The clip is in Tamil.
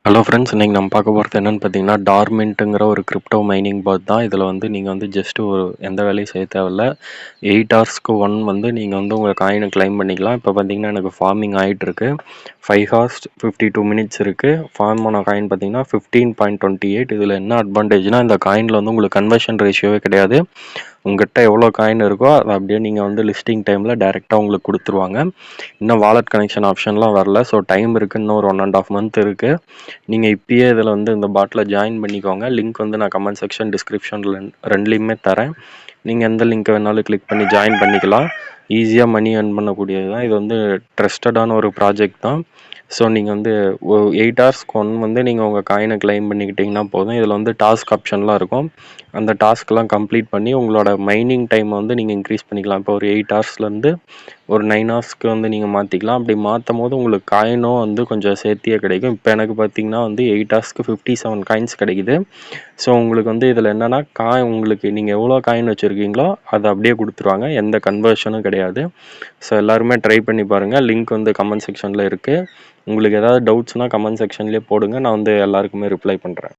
ஹலோ ஃப்ரெண்ட்ஸ், இன்னைக்கு நம்ம பார்க்க போகிறது என்னென்னு பார்த்தீங்கன்னா, டார்மெண்ட்டுங்கிற ஒரு கிரிப்டோ மைனிங் பாட் தான். இதில் வந்து நீங்கள் வந்து ஜஸ்ட்டு ஒரு எந்த வேலையும் செய்ய தேவையில்ல. 8 ஹவர்ஸ்க்கு ஒன் வந்து நீங்கள் வந்து உங்கள் காயினை கிளைம் பண்ணிக்கலாம். இப்போ பார்த்தீங்கன்னா எனக்கு ஃபார்மிங் ஆகிட்டுருக்கு. 5 ஹவர்ஸ் 52 மினிட்ஸ் இருக்குது. ஃபார்ம் ஆன காயின் பார்த்தீங்கன்னா 15.28. இதில் என்ன அட்வான்டேஜ்னால், இந்த காயினில் வந்து உங்களுக்கு கன்வர்ஷன் ரேஷியோவே கிடையாது. உங்கள்கிட்ட எவ்வளோ காயின் இருக்கோ அதை அப்படியே நீங்கள் வந்து லிஸ்டிங் டைமில் டேரெக்டாக உங்களுக்கு கொடுத்துருவாங்க. இன்னும் வாலெட் கனெக்ஷன் ஆப்ஷன்லாம் வரல. ஸோ டைம் இருக்குது, இன்னும் ஒரு 1.5 மந்த் இருக்குது. நீங்கள் இப்பயே இதில் வந்து இந்த பாட்டில் ஜாயின் பண்ணிக்கோங்க. லிங்க் வந்து நான் கமெண்ட் செக்ஷன் டிஸ்கிரிப்ஷனில் ரெண்டுலேயுமே தரேன். நீங்கள் எந்த லிங்க்கை வேணாலும் கிளிக் பண்ணி ஜாயின் பண்ணிக்கலாம். ஈஸியாக மணி earn பண்ணக்கூடியது தான். இது வந்து ட்ரஸ்டடான ஒரு ப்ராஜெக்ட் தான். ஸோ நீங்கள் வந்து 8 ஹவர்ஸ்க்கு ஒன் வந்து நீங்கள் உங்கள் காயினை கிளைம் பண்ணிக்கிட்டிங்கன்னா போதும். இதில் வந்து டாஸ்க் ஆப்ஷன்லாம் இருக்கும். அந்த டாஸ்க்லாம் கம்ப்ளீட் பண்ணி உங்களோட மைனிங் டைமை வந்து நீங்கள் இன்க்ரீஸ் பண்ணிக்கலாம். இப்போ ஒரு 8 ஹவர்ஸ்லேருந்து ஒரு 9 ஹவர்ஸ்க்கு வந்து நீங்கள் மாற்றிக்கலாம். அப்படி மாற்றும் போது உங்களுக்கு காயினும் வந்து கொஞ்சம் சேர்த்தியே கிடைக்கும். இப்போ எனக்கு பார்த்தீங்கன்னா வந்து 8 ஹவர்ஸ்க்கு 57 காயின்ஸ் கிடைக்குது. ஸோ உங்களுக்கு வந்து இதில் என்னென்னா, உங்களுக்கு நீங்கள் எவ்வளோ காயின் வச்சுருக்கீங்களோ அதை அப்படியே கொடுத்துருவாங்க. எந்த கன்வர்ஷனும் கிடையாது. ஸோ எல்லாருமே ட்ரை பண்ணி பாருங்கள். லிங்க் வந்து கமெண்ட் செக்ஷனில் இருக்குது. உங்களுக்கு ஏதாவது டவுட்ஸ்னால் கமெண்ட் செக்ஷன்லேயே போடுங்க. நான் வந்து எல்லாருக்குமே ரிப்ளை பண்ணுறேன்.